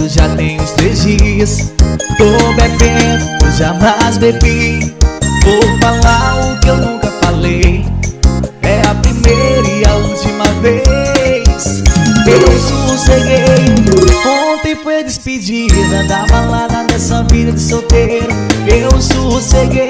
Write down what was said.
já tem uns 3 dias. Tô bebendo, jamais bebi. Vou falar o que eu nunca falei. É a primeira e a última vez. Eu sosseguei. Ontem foi a despedida da balada dessa vida de solteiro. Eu sosseguei.